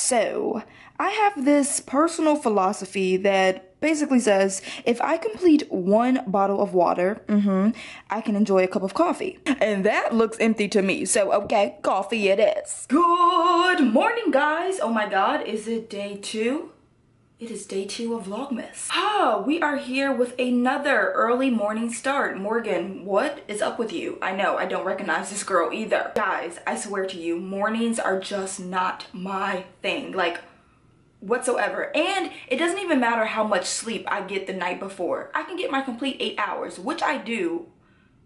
So, I have this personal philosophy that basically says if I complete one bottle of water, I can enjoy a cup of coffee. And that looks empty to me. So, okay, coffee it is. Good morning, guys. Oh my God, is it day 2? It is day 2 of Vlogmas. We are here with another early morning start. Morgan, what is up with you? I know, I don't recognize this girl either. Guys, I swear to you, mornings are just not my thing, like whatsoever. And it doesn't even matter how much sleep I get the night before. I can get my complete 8 hours, which I do,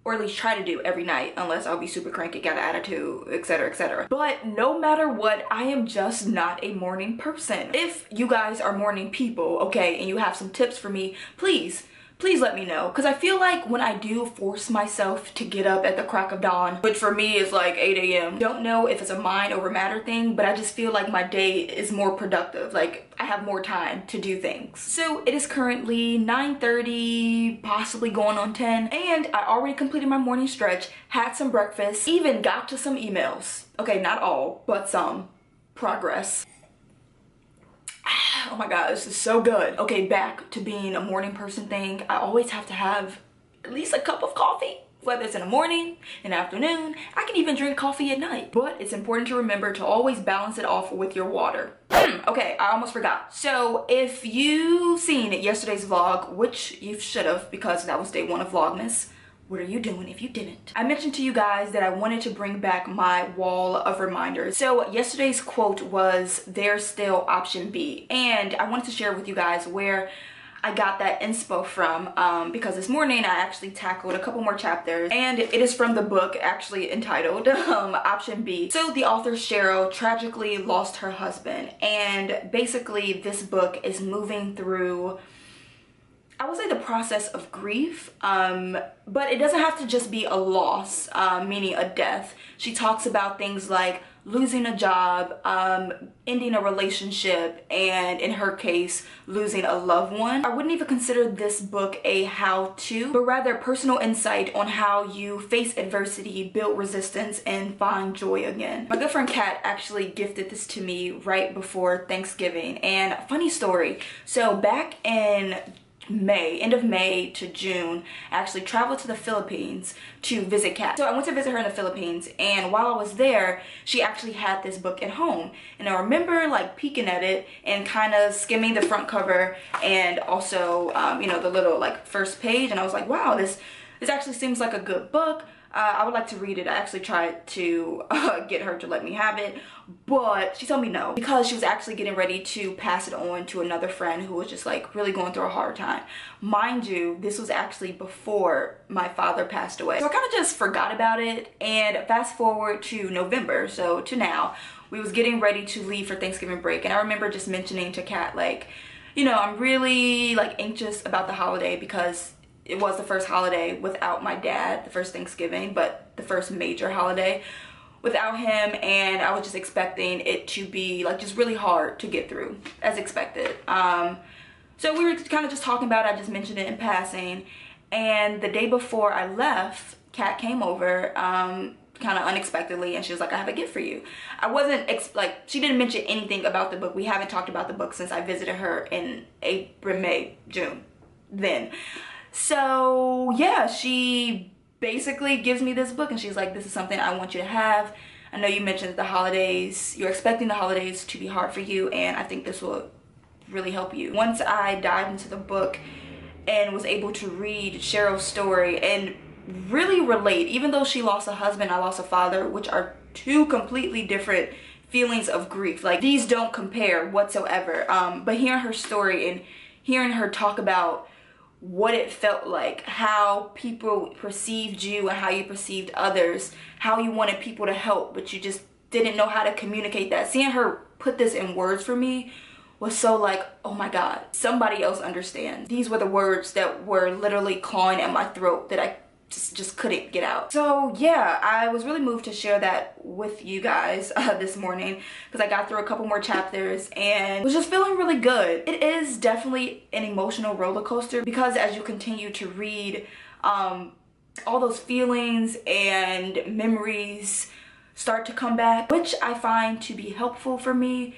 or at least try to do every night, unless I'll be super cranky, got an attitude, etc, etc. But no matter what, I am just not a morning person. If you guys are morning people, okay, and you have some tips for me, please let me know. Because I feel like when I do force myself to get up at the crack of dawn, which for me is like 8 a.m. Don't know if it's a mind over matter thing, but I just feel like my day is more productive. Like I have more time to do things. So it is currently 9:30, possibly going on 10. And I already completed my morning stretch, had some breakfast, even got to some emails. Okay, not all, but some. Progress. Oh my God, this is so good. Okay, back to being a morning person thing. I always have to have at least a cup of coffee, whether it's in the morning, in the afternoon. I can even drink coffee at night. But it's important to remember to always balance it off with your water. Okay, I almost forgot. So if you've seen yesterday's vlog, which you should have because that was day 1 of Vlogmas, what are you doing if you didn't? I mentioned to you guys that I wanted to bring back my wall of reminders. So yesterday's quote was, "There's still option B." And I wanted to share with you guys where I got that inspo from because this morning I actually tackled a couple more chapters, and it is from the book actually entitled Option B. So the author Cheryl tragically lost her husband, and basically this book is moving through, I would say, the process of grief, but it doesn't have to just be a loss, meaning a death. She talks about things like losing a job, ending a relationship, and in her case, losing a loved one. I wouldn't even consider this book a how-to, but rather personal insight on how you face adversity, build resistance, and find joy again. My good friend Kat actually gifted this to me right before Thanksgiving, and funny story. So back in end of May to June, I actually traveled to the Philippines to visit Kat. So I went to visit her in the Philippines, and while I was there, she actually had this book at home. And I remember like peeking at it and kind of skimming the front cover and also, you know, the little like first page, and I was like, wow, this actually seems like a good book. I would like to read it. I actually tried to get her to let me have it, but she told me no because she was actually getting ready to pass it on to another friend who was just like really going through a hard time. Mind you, this was actually before my father passed away. So I kind of just forgot about it, and fast forward to November, so to now, we was getting ready to leave for Thanksgiving break, and I remember just mentioning to Kat, like, you know, I'm really like anxious about the holiday because it was the first holiday without my dad, the first Thanksgiving, but the first major holiday without him, and I was just expecting it to be like just really hard to get through, as expected. So we were kind of just talking about it. I just mentioned it in passing, and the day before I left, Kat came over kind of unexpectedly, and she was like, I have a gift for you. I wasn't like, she didn't mention anything about the book. We haven't talked about the book since I visited her in April, May, June then. So yeah, she basically gives me this book, and she's like, this is something I want you to have. I know you mentioned the holidays, you're expecting the holidays to be hard for you, and I think this will really help you. Once I dived into the book and was able to read Cheryl's story and really relate, even though she lost a husband, I lost a father, which are two completely different feelings of grief. Like, these don't compare whatsoever. But hearing her story and hearing her talk about what it felt like, how people perceived you and how you perceived others, how you wanted people to help but you just didn't know how to communicate that. Seeing her put this in words for me was so like, oh my God, somebody else understands. These were the words that were literally clawing at my throat that I just couldn't get out. So yeah, I was really moved to share that with you guys this morning because I got through a couple more chapters and was just feeling really good. It is definitely an emotional roller coaster because as you continue to read, all those feelings and memories start to come back, which I find to be helpful for me.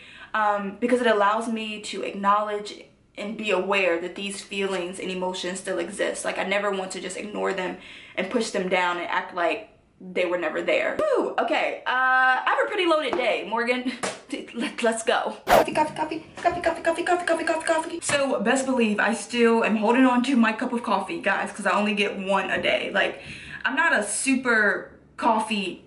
because it allows me to acknowledge and be aware that these feelings and emotions still exist. Like, I never want to just ignore them and push them down and act like they were never there. Woo, okay, I have a pretty loaded day, Morgan. Let's go. Coffee. So best believe I still am holding on to my cup of coffee, guys, because I only get one a day. Like, I'm not a super coffee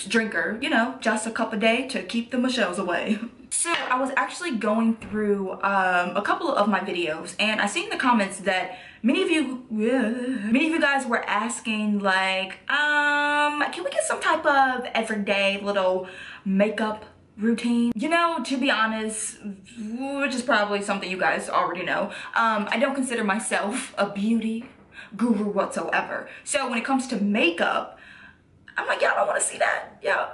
drinker, you know, just a cup a day to keep the Michelles away. So I was actually going through a couple of my videos, and I seen in the comments that many of you guys were asking, like, can we get some type of everyday little makeup routine? You know, to be honest, which is probably something you guys already know, I don't consider myself a beauty guru whatsoever. So when it comes to makeup, I'm like, y'all don't want to see that, yeah,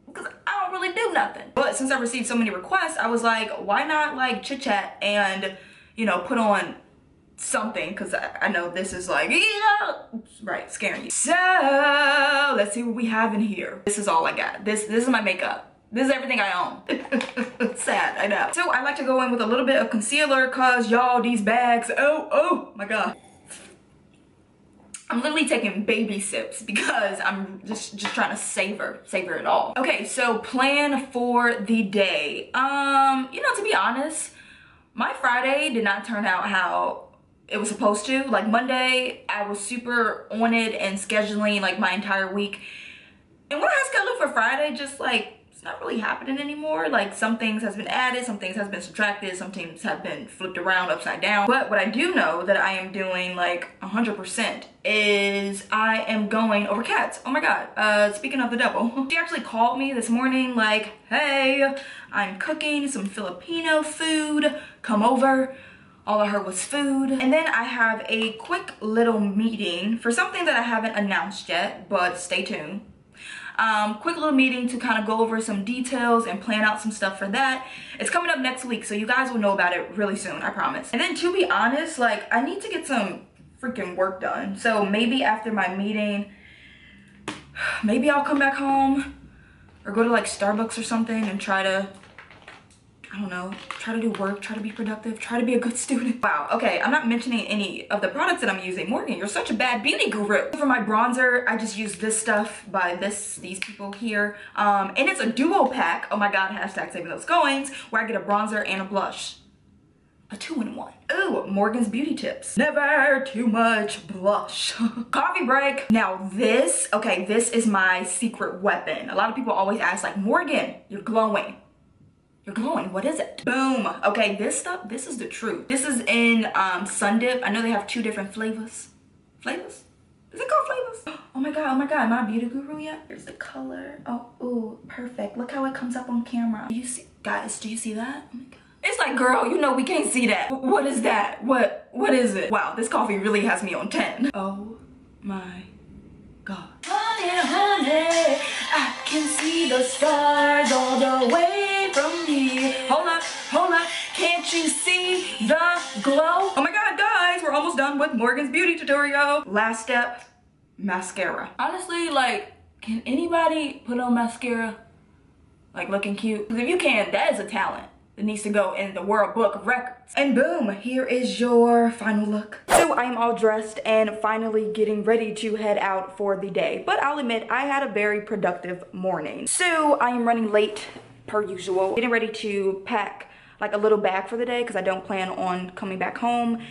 because I don't really do nothing. But since I received so many requests, I was like, why not like chit chat and, you know, put on something, because I know this is like, yeah, right, scaring you. So let's see what we have in here. This is all I got. This is my makeup. This is everything I own. Sad, I know. So I like to go in with a little bit of concealer, cause y'all, these bags, oh my god. I'm literally taking baby sips because I'm just trying to savor it all. Okay, so plan for the day. You know, to be honest, my Friday did not turn out how it was supposed to. Like, Monday, I was super on it and scheduling like my entire week. And what I had scheduled for Friday, just like, it's not really happening anymore. Like, some things has been added, some things has been subtracted, some things have been flipped around upside down. But what I do know that I am doing like 100% is I am going over cats. Oh my god, speaking of the devil, she actually called me this morning like, hey, I'm cooking some Filipino food, come over. All I heard was food. And then I have a quick little meeting for something that I haven't announced yet, but stay tuned. Quick little meeting to kind of go over some details and plan out some stuff for that. It's coming up next week, so you guys will know about it really soon, I promise. And then, to be honest, like, I need to get some freaking work done. So maybe after my meeting, maybe I'll come back home or go to like Starbucks or something and try to, I don't know, try to do work, try to be productive, try to be a good student. Wow, okay, I'm not mentioning any of the products that I'm using. Morgan, you're such a bad beauty guru. For my bronzer, I just use this stuff by these people here. And it's a duo pack, oh my god, hashtag saving those coins, where I get a bronzer and a blush. A 2-in-1. Ooh, Morgan's beauty tips. Never too much blush. Coffee break. Now this, okay, this is my secret weapon. A lot of people always ask like, Morgan, you're glowing. You're glowing, what is it? Boom. Okay, this stuff, this is the truth. This is in Sun Dip. I know they have 2 different flavors. Flavors? Is it called flavors? Oh my god, am I a beauty guru yet? Here's the color. Oh, ooh, perfect. Look how it comes up on camera. Do you see, guys, do you see that? Oh my god. It's like, girl, you know we can't see that. What is that? What is it? Wow, this coffee really has me on 10. Oh my god. Honey, honey, I can see the stars all the way from here. Hold up, can't you see the glow? Oh my god, guys, we're almost done with Morgan's beauty tutorial. Last step, mascara. Honestly, like, can anybody put on mascara like looking cute? Because if you can, that is a talent that needs to go in the World Book of Records. And boom, here is your final look. So I am all dressed and finally getting ready to head out for the day. But I'll admit, I had a very productive morning. So I am running late per usual. Getting ready to pack like a little bag for the day because I don't plan on coming back home.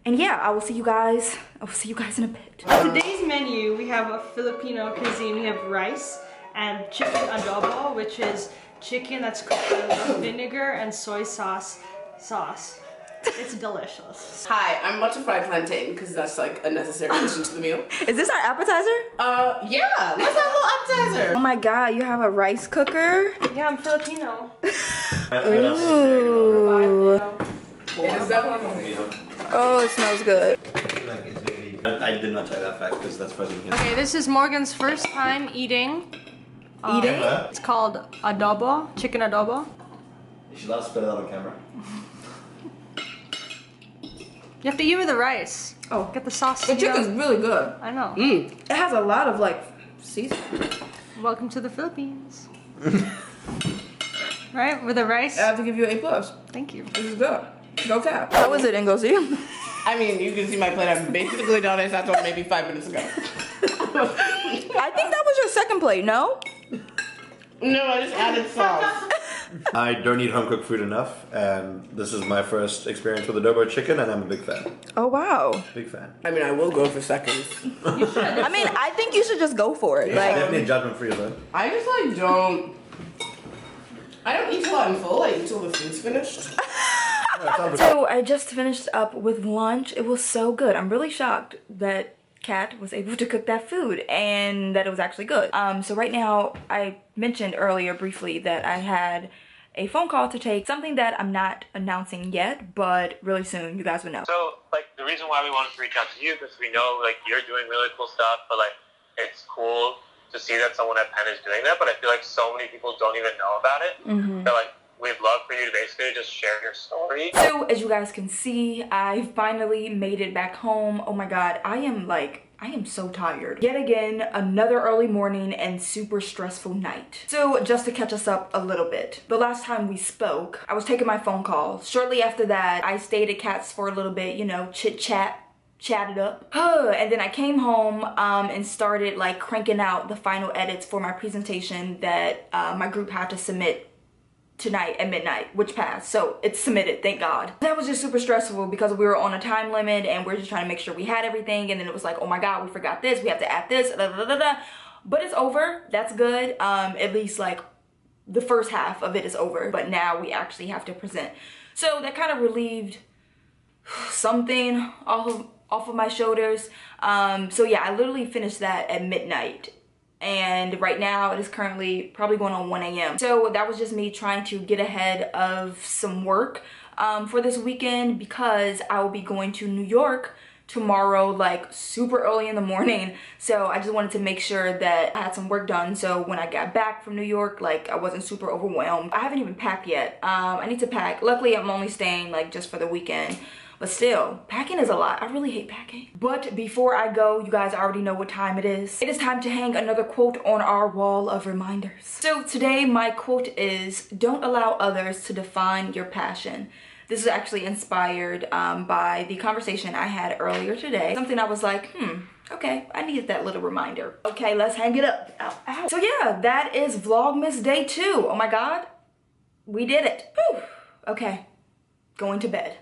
And yeah, I will see you guys in a bit. Today's menu, we have a Filipino cuisine. We have rice and chicken adobo, which is chicken that's cooked with vinegar and soy sauce. It's delicious. Hi, I'm about to fry plantain because that's like a necessary addition to the meal. Is this our appetizer? Yeah, let's have a little appetizer. Oh my god, you have a rice cooker? Yeah, I'm Filipino. Ooh. Oh, it smells good. I did not try that fact because that's frozen here. Okay, this is Morgan's first time eating. It's called adobo, chicken adobo. You should let us spit it out on camera. You have to eat with the rice. Oh, get the sauce. the chicken's really good. I know. It has a lot of like seasoning. Welcome to the Philippines. Right? With the rice? I have to give you an A+. Thank you. This is good. Go Cat. How was it, Ngozi? I mean, you can see my plate. I'm basically done. I sat on maybe 5 minutes ago. I think that was your second plate, no? No, I just added sauce. I don't eat home cooked food enough, and this is my first experience with adobo chicken, and I'm a big fan. Oh, wow. Big fan. I mean, I will go for seconds. I mean, I think you should just go for it. Yeah, Like, definitely judgment free though. I just like don't. I don't eat till I'm full. I eat till the food's finished. so I just finished up with lunch. It was so good. I'm really shocked that Kat was able to cook that food and that it was actually good. So right now, I mentioned earlier briefly that I had a phone call to take, something that I'm not announcing yet, but really soon you guys will know. So, like, the reason why we wanted to reach out to you, because we know, like, you're doing really cool stuff, but, like, it's cool to see that someone at Penn is doing that, but I feel like so many people don't even know about it. That, like, we'd love for you to basically just share your story. So, as you guys can see, I finally made it back home. Oh my god, I am so tired. Yet again, another early morning and super stressful night. So just to catch us up a little bit, the last time we spoke, I was taking my phone call. Shortly after that, I stayed at Kat's for a little bit, you know, chatted up. And then I came home and started like cranking out the final edits for my presentation that my group had to submit tonight at midnight, which passed, so it's submitted, thank god. That was just super stressful because we were on a time limit and we're just trying to make sure we had everything, and then it was like, oh my god, we forgot this, we have to add this, da, da, da, da. But it's over, that's good. At least like the first half of it is over, but now we actually have to present. So that kind of relieved something off of my shoulders. So yeah, I literally finished that at midnight. And right now it is currently probably going on 1 a.m. So that was just me trying to get ahead of some work for this weekend, because I will be going to New York tomorrow, like super early in the morning. So I just wanted to make sure that I had some work done, so when I got back from New York, like I wasn't super overwhelmed. I haven't even packed yet. I need to pack. Luckily I'm only staying like just for the weekend. But still, packing is a lot. I really hate packing. But before I go, you guys already know what time it is. It is time to hang another quote on our wall of reminders. So today my quote is, don't allow others to define your passion. This is actually inspired by the conversation I had earlier today. Something I was like, okay, I needed that little reminder. Okay, let's hang it up. Ow, ow. So yeah, that is Vlogmas Day 2. Oh my god, we did it. Whew. Okay, going to bed.